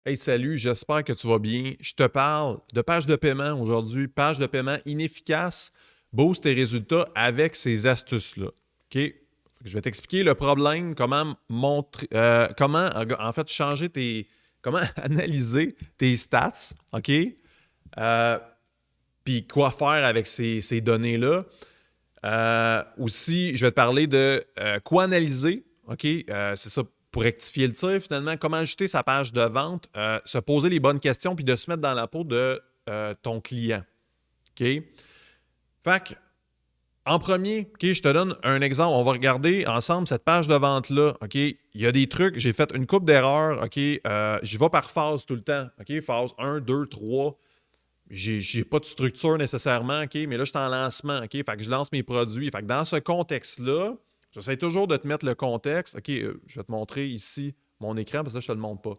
Hey, salut, j'espère que tu vas bien. Je te parle de page de paiement aujourd'hui, page de paiement inefficace, booste tes résultats avec ces astuces-là. OK? Je vais t'expliquer le problème, comment montrer, comment en fait changer comment analyser tes stats, OK? Euh, Puis quoi faire avec ces données-là. Aussi, je vais te parler de quoi analyser. OK? C'est ça, pour rectifier le tir, finalement, comment ajuster sa page de vente, se poser les bonnes questions, puis de se mettre dans la peau de ton client. OK? Fait que, en premier, OK, je te donne un exemple. On va regarder ensemble cette page de vente-là. OK? Il y a des trucs, j'ai fait une coupe d'erreurs. OK? J'y vais par phase tout le temps. OK? Phase 1, 2, 3. J'ai pas de structure nécessairement, OK, mais là, je suis en lancement, OK, fait que je lance mes produits. Fait que dans ce contexte-là, j'essaie toujours de te mettre le contexte. OK, je vais te montrer ici mon écran parce que là, je te le montre pas.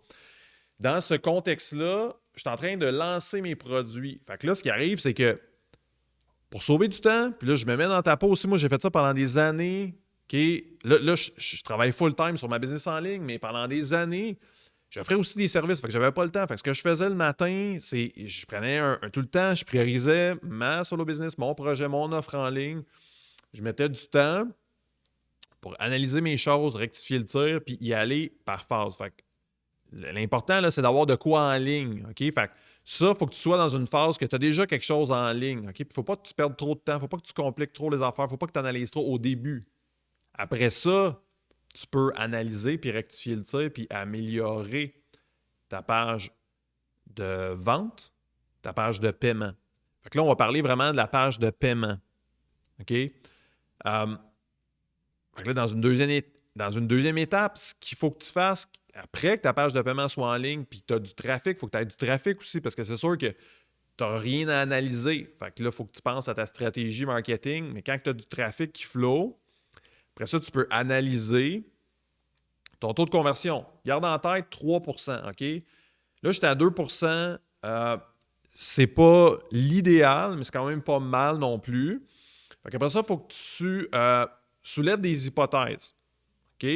Dans ce contexte-là, je suis en train de lancer mes produits. Fait que là, ce qui arrive, c'est que pour sauver du temps, puis là, je me mets dans ta peau aussi. Moi, j'ai fait ça pendant des années. OK, là je travaille full-time sur ma business en ligne, mais pendant des années, j'offrais aussi des services, fait que j'avais pas le temps. Fait que ce que je faisais le matin, c'est je prenais tout le temps, je priorisais ma solo business, mon projet, mon offre en ligne. Je mettais du temps pour analyser mes choses, rectifier le tir, puis y aller par phase. Fait que l'important, là, c'est d'avoir de quoi en ligne. OK? Fait que ça, il faut que tu sois dans une phase que tu as déjà quelque chose en ligne. OK? Il ne faut pas que tu perdes trop de temps, il ne faut pas que tu compliques trop les affaires, il ne faut pas que tu analyses trop au début. Après ça, tu peux analyser, puis rectifier le tir, puis améliorer ta page de vente, ta page de paiement. Fait que là, on va parler vraiment de la page de paiement. OK? Fait que là, dans une deuxième étape, ce qu'il faut que tu fasses après que ta page de paiement soit en ligne puis que tu as du trafic, il faut que tu aies du trafic aussi parce que c'est sûr que tu n'as rien à analyser. Fait que là, il faut que tu penses à ta stratégie marketing. Mais quand tu as du trafic qui flow, après ça, tu peux analyser ton taux de conversion. Garde en tête 3%. OK? Là, j'étais à 2%. C'est pas l'idéal, mais c'est quand même pas mal non plus. Fait qu'après ça, il faut que tu soulèves des hypothèses. OK?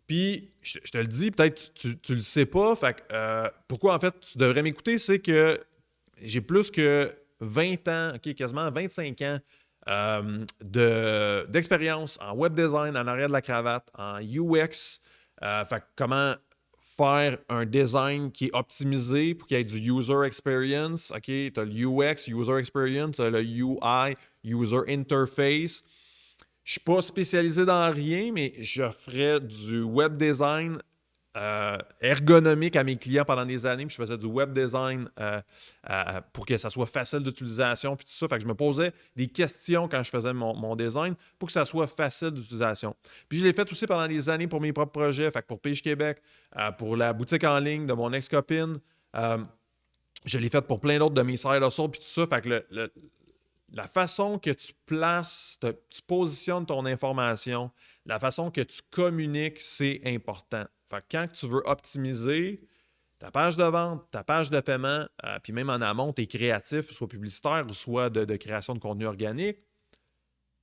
Puis, je te le dis, peut-être tu le sais pas. Fait que, pourquoi en fait tu devrais m'écouter, c'est que j'ai plus que 20 ans, OK, quasiment 25 ans d'expérience en web design, en arrière de la cravate, en UX. Fait que comment faire un design qui est optimisé pour qu'il y ait du user experience. OK, tu as le UX, user experience, tu as le UI, user interface. Je ne suis pas spécialisé dans rien, mais je ferais du web design ergonomique à mes clients pendant des années. Puis je faisais du web design pour que ça soit facile d'utilisation. Puis tout ça. Fait que je me posais des questions quand je faisais mon design pour que ça soit facile d'utilisation. Puis je l'ai fait aussi pendant des années pour mes propres projets. Fait que pour Page Québec, pour la boutique en ligne de mon ex-copine. Je l'ai fait pour plein d'autres de mes side hustles. Puis tout ça. Fait que la façon que tu places, tu positionnes ton information, la façon que tu communiques, c'est important. Fait que quand tu veux optimiser ta page de vente, ta page de paiement, puis même en amont, tes créatifs, soit publicitaires ou soit de création de contenu organique,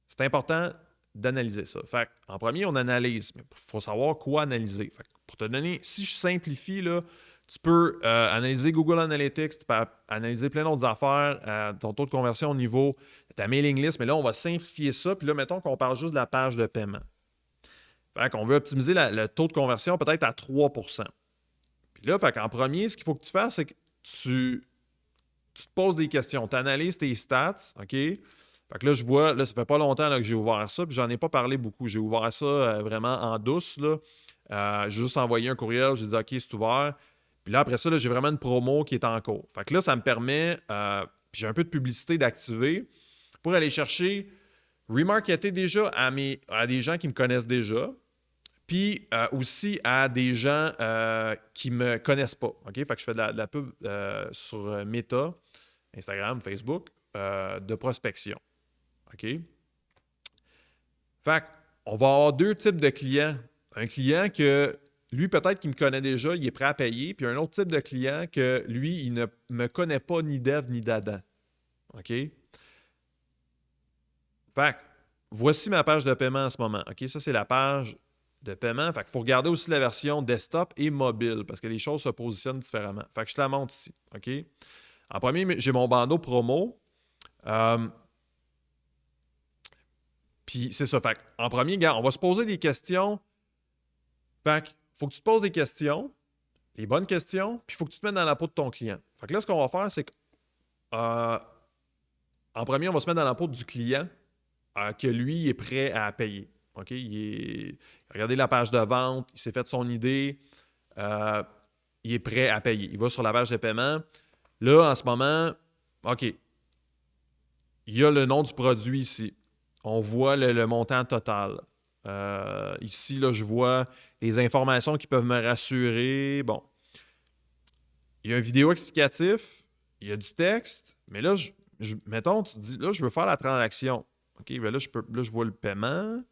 c'est important d'analyser ça. Fait en premier, on analyse, mais il faut savoir quoi analyser. Fait pour te donner, si je simplifie, là, tu peux analyser Google Analytics, tu peux analyser plein d'autres affaires, ton taux de conversion au niveau de ta mailing list, mais là, on va simplifier ça. Puis là, mettons qu'on parle juste de la page de paiement. Fait qu'on veut optimiser le taux de conversion peut-être à 3%. Puis là, en premier, ce qu'il faut que tu fasses, c'est que tu te poses des questions. Tu analyses tes stats, OK? Fait que là, je vois, là, ça fait pas longtemps là, que j'ai ouvert ça, puis j'en ai pas parlé beaucoup. J'ai ouvert ça vraiment en douce, là. J'ai juste envoyé un courriel, j'ai dit OK, c'est ouvert. Puis là, après ça, là, j'ai vraiment une promo qui est en cours. Fait que là, ça me permet, puis j'ai un peu de publicité d'activer pour aller chercher, remarketer déjà à des gens qui me connaissent déjà, puis aussi à des gens qui ne me connaissent pas. OK? Fait que je fais de la pub sur Meta, Instagram, Facebook, de prospection. OK? Fait qu'on va avoir deux types de clients. Un client que, lui, peut-être qu'il me connaît déjà, il est prêt à payer. Puis un autre type de client que, lui, il ne me connaît pas ni d'Ève ni d'Adam. OK? Fait voici ma page de paiement en ce moment. OK? Ça, c'est la page de paiement. Fait qu'il faut regarder aussi la version desktop et mobile parce que les choses se positionnent différemment. Fait que je te la montre ici. OK? En premier, j'ai mon bandeau promo. Puis c'est ça. Fait en premier, gars, on va se poser des questions. Fait qu'il faut que tu te poses des questions, les bonnes questions, puis il faut que tu te mettes dans la peau de ton client. Fait que là, ce qu'on va faire, c'est qu'en premier, on va se mettre dans la peau du client que lui est prêt à payer. OK? Il a regardé la page de vente, il s'est fait son idée, il est prêt à payer. Il va sur la page de paiement. Là, en ce moment, OK, il y a le nom du produit ici. On voit le montant total. Ici, là, je vois les informations qui peuvent me rassurer. Bon, il y a une vidéo explicatif, il y a du texte, mais là, mettons, tu te dis, là, je veux faire la transaction. OK, ben là, je vois le paiement,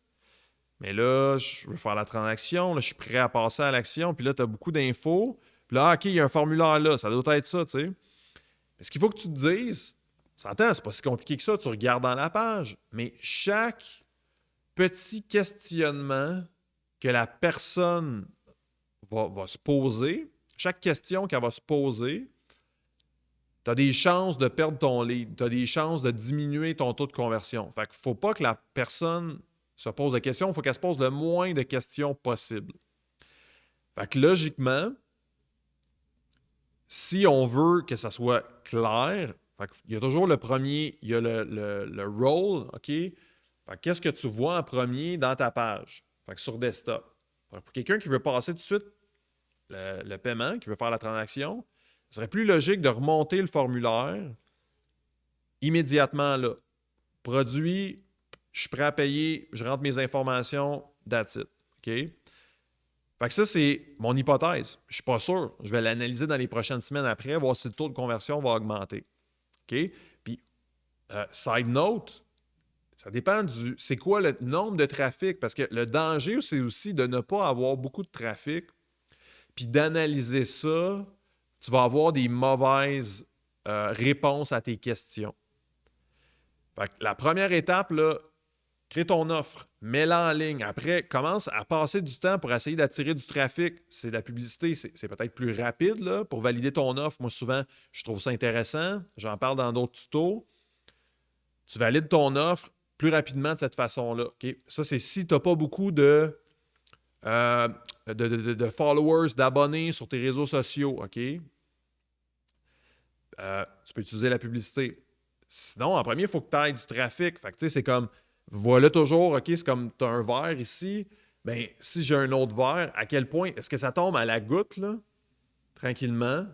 mais là, je veux faire la transaction, là, je suis prêt à passer à l'action, puis là, tu as beaucoup d'infos. Puis là, OK, il y a un formulaire là, ça doit être ça, tu sais. Mais ce qu'il faut que tu te dises, s'entend, c'est pas si compliqué que ça, tu regardes dans la page, mais chaque petit questionnement que la personne va se poser, chaque question qu'elle va se poser, tu as des chances de perdre ton lead, tu as des chances de diminuer ton taux de conversion. Fait qu'il ne faut pas que la personne se pose de questions, il faut qu'elle se pose le moins de questions possible. Fait que logiquement, si on veut que ça soit clair, il y a toujours le premier, il y a le role, OK? Qu'est-ce que tu vois en premier dans ta page? Fait que sur desktop. Pour quelqu'un qui veut passer tout de suite le paiement, qui veut faire la transaction, ce serait plus logique de remonter le formulaire immédiatement là. Produit, je suis prêt à payer, je rentre mes informations, that's it. OK? Fait que ça, c'est mon hypothèse. Je ne suis pas sûr. Je vais l'analyser dans les prochaines semaines après, voir si le taux de conversion va augmenter. OK? Puis, side note, ça dépend du. C'est quoi le nombre de trafic? Parce que le danger, c'est aussi de ne pas avoir beaucoup de trafic, puis d'analyser ça, tu vas avoir des mauvaises réponses à tes questions. Fait que la première étape, là, crée ton offre, mets-la en ligne. Après, commence à passer du temps pour essayer d'attirer du trafic. C'est de la publicité, c'est peut-être plus rapide là, pour valider ton offre. Moi, souvent, je trouve ça intéressant. J'en parle dans d'autres tutos. Tu valides ton offre plus rapidement de cette façon-là. Okay? Ça, c'est si tu n'as pas beaucoup de followers, d'abonnés sur tes réseaux sociaux. OK? Tu peux utiliser la publicité. Sinon, en premier, il faut que tu ailles du trafic. Fait que, c'est comme, voilà toujours, OK, c'est comme tu as un verre ici. Bien, si j'ai un autre verre, à quel point, est-ce que ça tombe à la goutte, là, tranquillement,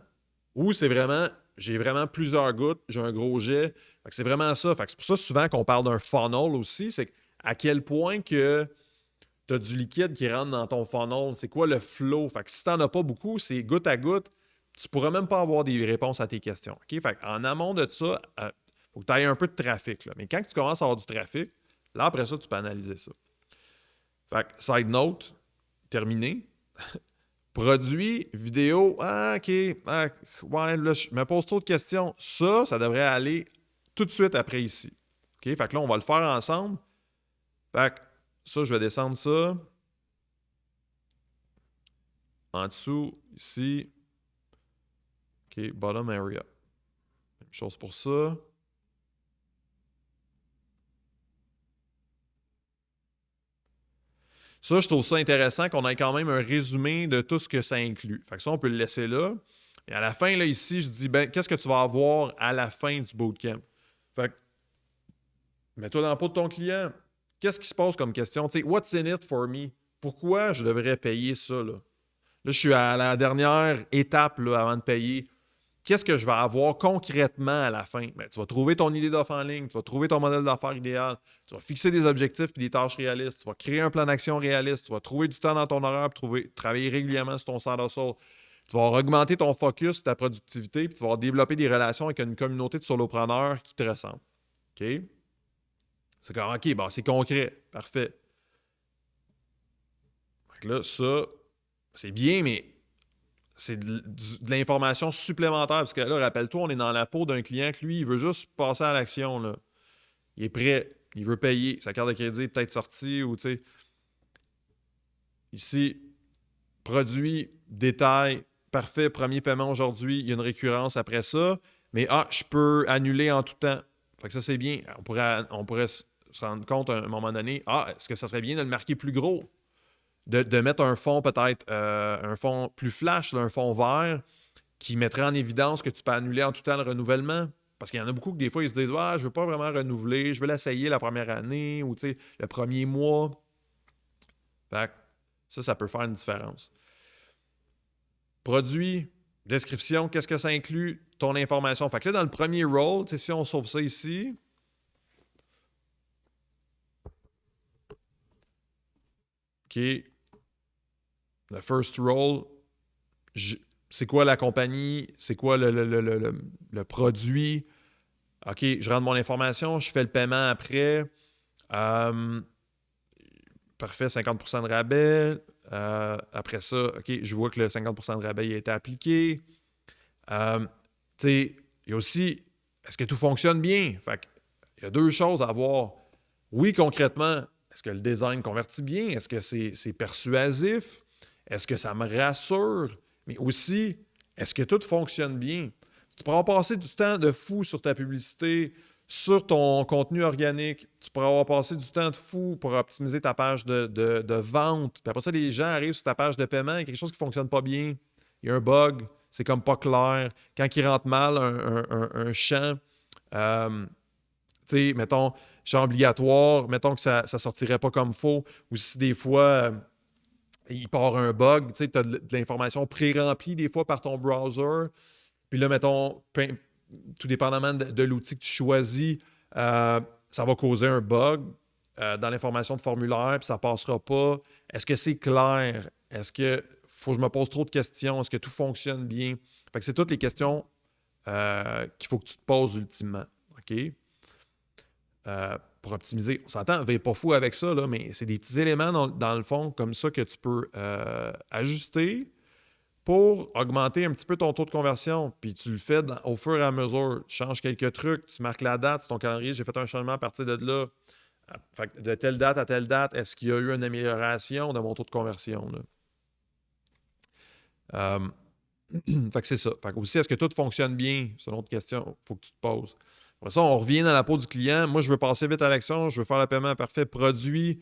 ou c'est vraiment, j'ai vraiment plusieurs gouttes, j'ai un gros jet. Fait que c'est vraiment ça. Fait que c'est pour ça souvent qu'on parle d'un funnel aussi, c'est à quel point que tu as du liquide qui rentre dans ton funnel, c'est quoi le flow. Fait que si tu n'en as pas beaucoup, c'est goutte à goutte, tu ne pourras même pas avoir des réponses à tes questions. OK? Fait en amont de ça, faut que tu aies un peu de trafic. Là. Mais quand tu commences à avoir du trafic, là, après ça, tu peux analyser ça. Fait que, side note, terminé. Produit, vidéo, OK. Ouais, là, je me pose trop de questions. Ça devrait aller tout de suite après ici. OK? Fait que là, on va le faire ensemble. Fait que ça, je vais descendre ça. En dessous, ici. OK, bottom area. Même chose pour ça. Ça, je trouve ça intéressant qu'on ait quand même un résumé de tout ce que ça inclut. Fait que ça, on peut le laisser là. Et à la fin, là, ici, je dis, ben, qu'est-ce que tu vas avoir à la fin du bootcamp? Fait que, mets-toi dans la peau de ton client. Qu'est-ce qui se passe comme question? Tu sais, what's in it for me? Pourquoi je devrais payer ça, là? Là, je suis à la dernière étape, là, avant de payer. Qu'est-ce que je vais avoir concrètement à la fin? Bien, tu vas trouver ton idée d'offre en ligne, tu vas trouver ton modèle d'affaires idéal, tu vas fixer des objectifs et des tâches réalistes, tu vas créer un plan d'action réaliste, tu vas trouver du temps dans ton horaire pour travailler régulièrement sur ton side hustle. Tu vas augmenter ton focus, ta productivité, puis tu vas développer des relations avec une communauté de solopreneurs qui te ressemblent. OK? C'est comme, OK, bon, c'est concret. Parfait. Donc là, ça, c'est bien, mais c'est de l'information supplémentaire. Parce que là, rappelle-toi, on est dans la peau d'un client que lui, il veut juste passer à l'action. Là. Il est prêt. Il veut payer. Sa carte de crédit est peut-être sortie ou tu sais. Ici, produit, détail, parfait, premier paiement aujourd'hui, il y a une récurrence après ça. Mais je peux annuler en tout temps. Fait que ça, c'est bien. On pourrait se rendre compte à un moment donné, est-ce que ça serait bien de le marquer plus gros? De mettre un fond peut-être, un fond plus flash, là, un fond vert, qui mettrait en évidence que tu peux annuler en tout temps le renouvellement. Parce qu'il y en a beaucoup que des fois, ils se disent je ne veux pas vraiment renouveler, je veux l'essayer la première année ou le premier mois. Fait que ça peut faire une différence. Produit, description, qu'est-ce que ça inclut? Ton information. Fait que là, dans le premier role, si on sauve ça ici, OK, le first role, c'est quoi la compagnie? C'est quoi le produit? OK, je rentre mon information, je fais le paiement après. Parfait, 50% de rabais. Après ça, OK, je vois que le 50% de rabais a été appliqué. Il y a aussi, est-ce que tout fonctionne bien? Fait il y a deux choses à voir. Oui, concrètement, est-ce que le design convertit bien? Est-ce que c'est persuasif? Est-ce que ça me rassure? Mais aussi, est-ce que tout fonctionne bien? Tu pourras passer du temps de fou sur ta publicité, sur ton contenu organique. Tu pourras avoir passé du temps de fou pour optimiser ta page de vente. Puis après ça, les gens arrivent sur ta page de paiement, il y a quelque chose qui ne fonctionne pas bien. Il y a un bug, c'est comme pas clair. Quand il rentre mal un champ, mettons, champ obligatoire, mettons que ça ne sortirait pas comme faux, ou si des fois, il part un bug, tu as de l'information pré-remplie des fois par ton browser, puis là, mettons, tout dépendamment de l'outil que tu choisis, ça va causer un bug dans l'information de formulaire, puis ça ne passera pas. Est-ce que c'est clair? Est-ce que faut que je me pose trop de questions? Est-ce que tout fonctionne bien? Fait que c'est toutes les questions qu'il faut que tu te poses ultimement. OK? Pour optimiser. On s'entend, ne pas fou avec ça, là, mais c'est des petits éléments dans le fond comme ça que tu peux ajuster pour augmenter un petit peu ton taux de conversion. Puis tu le fais au fur et à mesure. Tu changes quelques trucs, tu marques la date sur ton calendrier. J'ai fait un changement à partir de là. Fait que de telle date à telle date, est-ce qu'il y a eu une amélioration de mon taux de conversion? Là? Fait que c'est ça. Fait que aussi, est-ce que tout fonctionne bien? C'est une autre question. Il faut que tu te poses. Après ça, on revient dans la peau du client. Moi, je veux passer vite à l'action. Je veux faire le paiement parfait. Produit,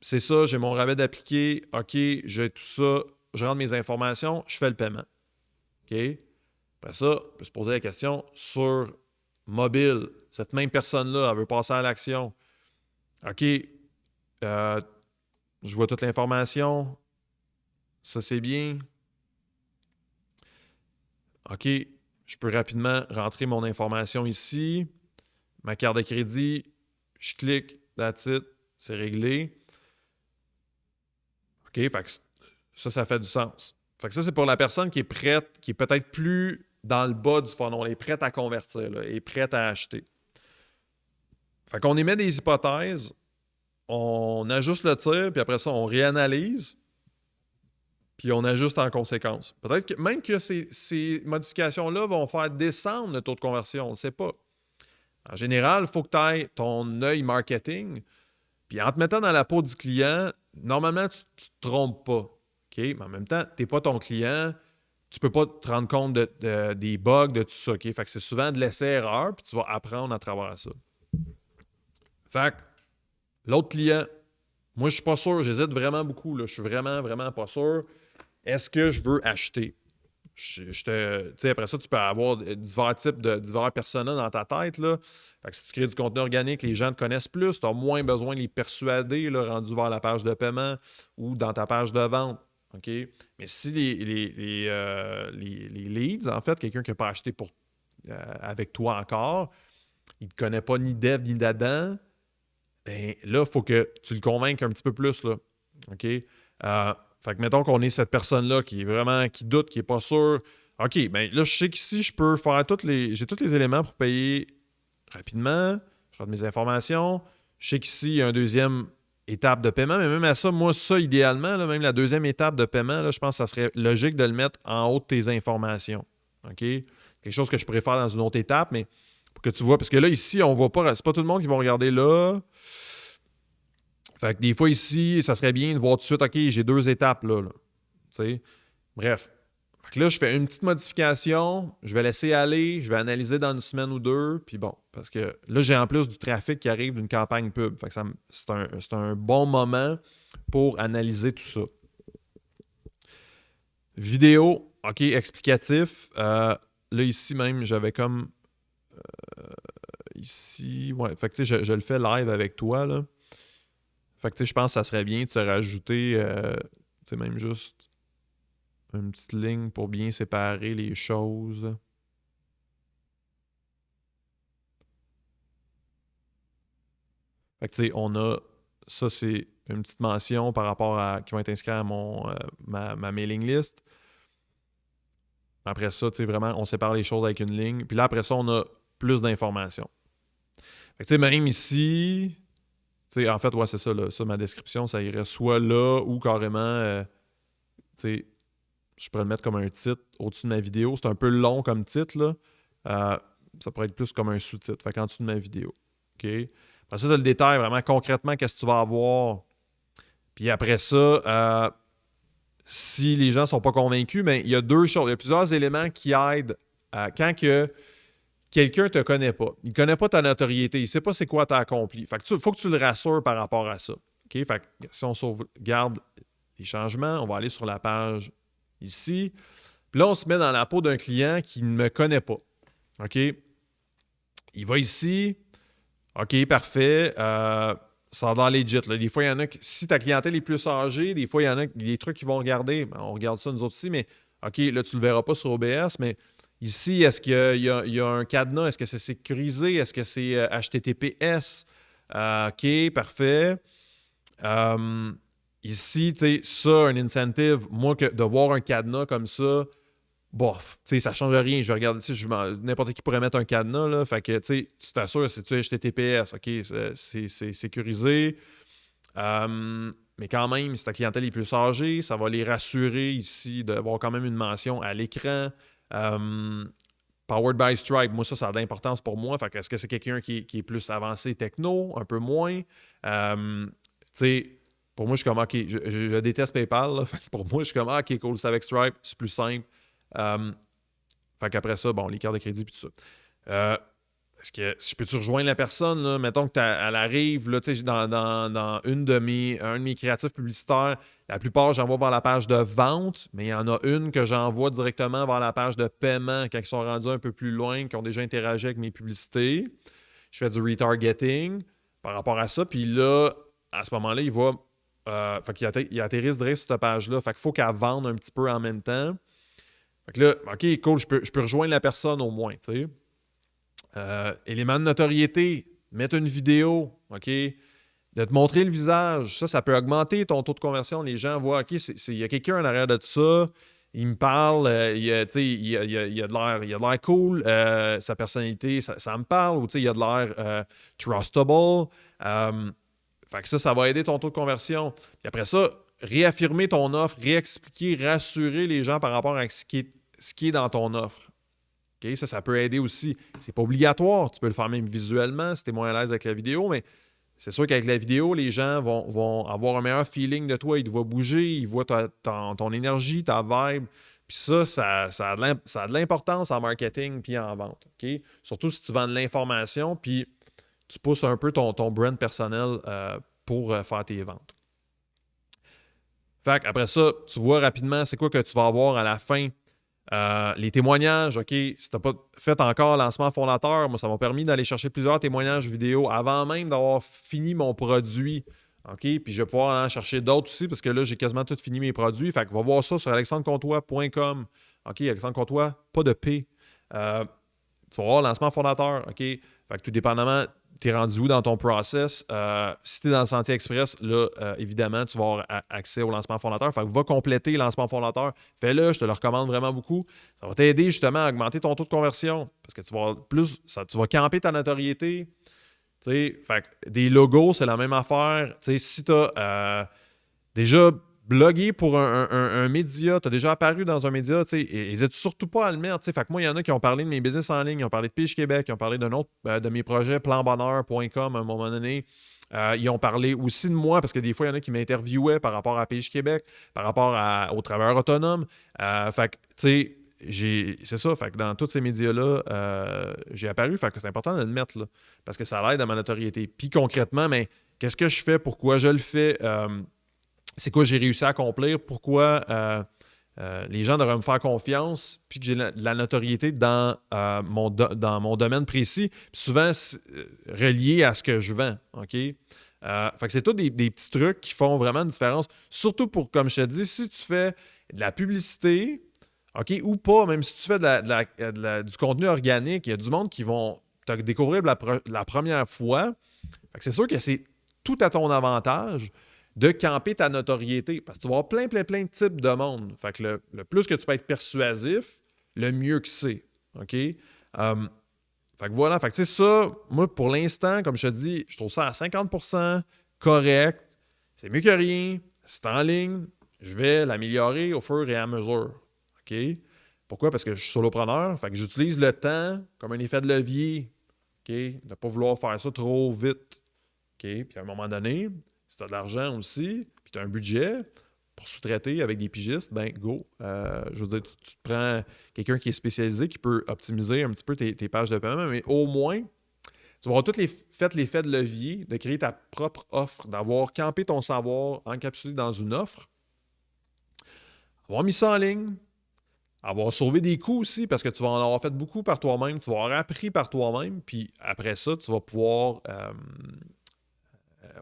c'est ça. J'ai mon rabais d'appliquer. OK, j'ai tout ça. Je rentre mes informations. Je fais le paiement. OK? Après ça, on peut se poser la question sur mobile. Cette même personne-là, elle veut passer à l'action. OK, je vois toute l'information. Ça, c'est bien. OK, je peux rapidement rentrer mon information ici. Ma carte de crédit, je clique, that's it, c'est réglé. OK, fait que ça fait du sens. Fait que ça, c'est pour la personne qui est prête, qui est peut-être plus dans le bas du funnel, elle est prête à convertir, là, elle est prête à acheter. Fait qu'on émet des hypothèses, on ajuste le tir, puis après ça, on réanalyse, puis on ajuste en conséquence. Peut-être que même que ces modifications-là vont faire descendre le taux de conversion, on ne sait pas. En général, il faut que tu ailles ton œil marketing, puis en te mettant dans la peau du client, normalement, tu ne te trompes pas. OK? Mais en même temps, tu n'es pas ton client, tu ne peux pas te rendre compte des bugs, de tout ça. OK? Fait que c'est souvent de l'essai-erreur, puis tu vas apprendre à travers ça. Fait que l'autre client, moi, je ne suis pas sûr, j'hésite vraiment beaucoup. Là. Je suis vraiment, vraiment pas sûr. Est-ce que je veux acheter? Après ça, tu peux avoir divers types de divers personas dans ta tête. Là. Fait que si tu crées du contenu organique, les gens te connaissent plus, tu as moins besoin de les persuader là, rendus vers la page de paiement ou dans ta page de vente. Okay? Mais si les leads, en fait, quelqu'un qui n'a pas acheté avec toi encore, il ne te connaît pas ni dev ni d'Adam, ben là, il faut que tu le convainques un petit peu plus. Là. OK? Fait que mettons qu'on est cette personne-là qui doute, qui n'est pas sûr. OK, bien là, je sais qu'ici, je peux faire j'ai tous les éléments pour payer rapidement. Je rentre mes informations. Je sais qu'ici, il y a une deuxième étape de paiement, mais même à ça, moi, idéalement, là, même la deuxième étape de paiement, là, je pense que ça serait logique de le mettre en haut de tes informations. OK? Quelque chose que je pourrais faire dans une autre étape, mais pour que tu vois, parce que là, ici, on ne voit pas, c'est pas tout le monde qui va regarder là. Fait que des fois ici, ça serait bien de voir tout de suite, OK, j'ai 2 étapes là. Tu sais. Bref. Fait que là, je fais une petite modification, je vais laisser aller, je vais analyser dans une semaine ou 2, puis bon, parce que là, j'ai en plus du trafic qui arrive d'une campagne pub. Fait que c'est un bon moment pour analyser tout ça. Vidéo, OK, explicatif. Là, ici même, j'avais comme... ici, ouais, fait que tu sais, je le fais live avec toi, là. Fait que tu sais, je pense que ça serait bien de se rajouter, tu sais, même juste une petite ligne pour bien séparer les choses. Fait que tu sais, on a... Ça, c'est une petite mention par rapport à... qui va être inscrit à ma mailing list. Après ça, tu sais, vraiment, on sépare les choses avec une ligne. Puis là, après ça, on a plus d'informations. Fait que tu sais, même ici... Tu sais, en fait, ouais, c'est ça, là. Ça, ma description, ça irait soit là ou carrément... tu sais, je pourrais le mettre comme un titre au-dessus de ma vidéo. C'est un peu long comme titre, là. Ça pourrait être plus comme un sous-titre, fait qu'en dessous de ma vidéo. OK? Après ça, tu as le détail, vraiment concrètement, qu'est-ce que tu vas avoir. Puis après ça, si les gens ne sont pas convaincus, mais il y a 2 choses. Il y a plusieurs éléments qui aident quand que quelqu'un ne te connaît pas. Il ne connaît pas ta notoriété. Il ne sait pas c'est quoi tu as accompli. Fait que faut que tu le rassures par rapport à ça. OK? Fait que si on sauvegarde les changements, on va aller sur la page ici. Puis là, on se met dans la peau d'un client qui ne me connaît pas. OK? Il va ici. OK, parfait. Ça a l'air legit. Là. Des fois, il y en a si ta clientèle est plus âgée, des fois, il y en a des trucs qu'ils vont regarder. Ben, on regarde ça nous autres aussi, mais OK, là, tu ne le verras pas sur OBS, mais ici, est-ce qu'il y a un cadenas? Est-ce que c'est sécurisé? Est-ce que c'est HTTPS? OK, parfait. Ici, tu sais, ça, un incentive, moi, de voir un cadenas comme ça, bof, tu sais, ça change rien. Je vais regarder ici, n'importe qui pourrait mettre un cadenas, là. Fait que, tu sais, tu t'assures, c'est-tu HTTPS, OK, c'est sécurisé. Mais quand même, si ta clientèle est plus âgée, ça va les rassurer ici d'avoir quand même une mention à l'écran. Powered by Stripe, moi, ça a de l'importance pour moi. Fait que est-ce que c'est quelqu'un qui est plus avancé techno, un peu moins? Tu sais, pour moi, je suis comme, OK, je déteste PayPal. Là. Fait que pour moi, je suis comme, OK, cool, c'est avec Stripe, c'est plus simple. Fait qu'après ça, bon, les cartes de crédit puis tout ça. Est-ce que je peux-tu rejoindre la personne? Là? Mettons qu'elle arrive là, dans un de mes créatifs publicitaires. La plupart, j'envoie vers la page de vente, mais il y en a une que j'envoie directement vers la page de paiement quand ils sont rendus un peu plus loin, qui ont déjà interagi avec mes publicités. Je fais du retargeting par rapport à ça. Puis là, à ce moment-là, il va. Fait qu'il atterrisse direct sur cette page-là. Fait qu'il faut qu'elle vende un petit peu en même temps. Fait que là, OK, cool, je peux rejoindre la personne au moins, tu sais. Élément de notoriété, mettre une vidéo, OK, de te montrer le visage, ça peut augmenter ton taux de conversion. Les gens voient, OK, il y a quelqu'un en arrière de ça, il me parle, il a de l'air cool, sa personnalité, ça me parle, ou il y a de l'air trustable. Fait que ça va aider ton taux de conversion. Puis après ça, réaffirmer ton offre, réexpliquer, rassurer les gens par rapport à ce qui est dans ton offre. Okay? Ça peut aider aussi. C'est pas obligatoire. Tu peux le faire même visuellement si tu es moins à l'aise avec la vidéo, mais c'est sûr qu'avec la vidéo, les gens vont avoir un meilleur feeling de toi. Ils te voient bouger, ils voient ton énergie, ta vibe. Puis ça a de l'importance en marketing puis en vente. Okay? Surtout si tu vends de l'information puis tu pousses un peu ton brand personnel pour faire tes ventes. Fait après ça, tu vois rapidement c'est quoi que tu vas avoir à la fin. Les témoignages, OK, si tu n'as pas fait encore lancement fondateur, moi, ça m'a permis d'aller chercher plusieurs témoignages vidéo avant même d'avoir fini mon produit. OK, puis je vais pouvoir en chercher d'autres aussi parce que là, j'ai quasiment tout fini mes produits. Fait que va voir ça sur alexandrecomtois.com. OK, Alexandre Comtois, pas de P. Tu vas voir lancement fondateur. OK, fait que tout dépendamment, tu es rendu où dans ton process. Si tu es dans le Sentier Express, là, évidemment, tu vas avoir accès au lancement fondateur. Fait que va compléter le lancement fondateur. Fais-le, je te le recommande vraiment beaucoup. Ça va t'aider justement à augmenter ton taux de conversion parce que tu vas camper ta notoriété. Fait que des logos, c'est la même affaire. Si tu as déjà blogué pour un média, tu as déjà apparu dans un média, n'hésite surtout pas à le mettre. Fait que moi, il y en a qui ont parlé de mes business en ligne, ils ont parlé de Pige Québec, ils ont parlé d'un autre de mes projets planbonheur.com à un moment donné. Ils ont parlé aussi de moi, parce que des fois, il y en a qui m'interviewaient par rapport à Page Québec, par rapport aux travailleurs autonomes. Fait que, tu sais, c'est ça. Fait que dans tous ces médias-là, j'ai apparu. Fait que c'est important de le mettre, là, parce que ça l'aide à ma notoriété. Puis concrètement, mais qu'est-ce que je fais? Pourquoi je le fais? C'est quoi j'ai réussi à accomplir? Pourquoi les gens devraient me faire confiance, puis que j'ai de la notoriété dans dans mon domaine précis, puis souvent relié à ce que je vends. OK? Fait que c'est tous des petits trucs qui font vraiment une différence. Surtout pour, comme je te dis, si tu fais de la publicité, OK, ou pas, même si tu fais du contenu organique, il y a du monde qui vont te découvrir la première fois. Fait que c'est sûr que c'est tout à ton avantage de camper ta notoriété. Parce que tu vas avoir plein de types de monde. Fait que le plus que tu peux être persuasif, le mieux que c'est. OK? Fait que voilà. Fait que tu sais, ça, moi, pour l'instant, comme je te dis, je trouve ça à 50% correct. C'est mieux que rien. C'est en ligne. Je vais l'améliorer au fur et à mesure. OK? Pourquoi? Parce que je suis solopreneur. Fait que j'utilise le temps comme un effet de levier. OK? De ne pas vouloir faire ça trop vite. OK? Puis à un moment donné, si tu as de l'argent aussi, puis tu as un budget pour sous-traiter avec des pigistes, ben go. Je veux dire, tu te prends quelqu'un qui est spécialisé, qui peut optimiser un petit peu tes pages de paiement, mais au moins, tu vas avoir fait l'effet de levier, de créer ta propre offre, d'avoir campé ton savoir encapsulé dans une offre, avoir mis ça en ligne, avoir sauvé des coûts aussi, parce que tu vas en avoir fait beaucoup par toi-même, tu vas avoir appris par toi-même, puis après ça, tu vas pouvoir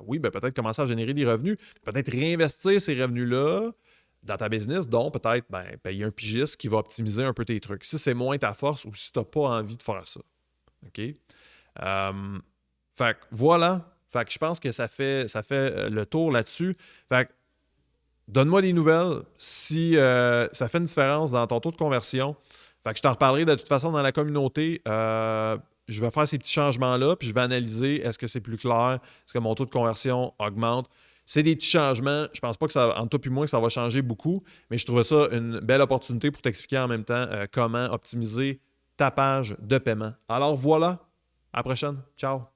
oui, ben peut-être commencer à générer des revenus, peut-être réinvestir ces revenus-là dans ta business, dont peut-être payer un pigiste qui va optimiser un peu tes trucs. Si c'est moins ta force ou si tu n'as pas envie de faire ça. OK? Fait que voilà. Fait que je pense que ça fait le tour là-dessus. Fait que donne-moi des nouvelles si ça fait une différence dans ton taux de conversion. Fait que je t'en reparlerai de toute façon dans la communauté. Je vais faire ces petits changements-là, puis je vais analyser est-ce que c'est plus clair, est-ce que mon taux de conversion augmente. C'est des petits changements. Je pense pas que ça, entre toi et moi, que ça va changer beaucoup, mais je trouvais ça une belle opportunité pour t'expliquer en même temps comment optimiser ta page de paiement. Alors voilà, à la prochaine. Ciao!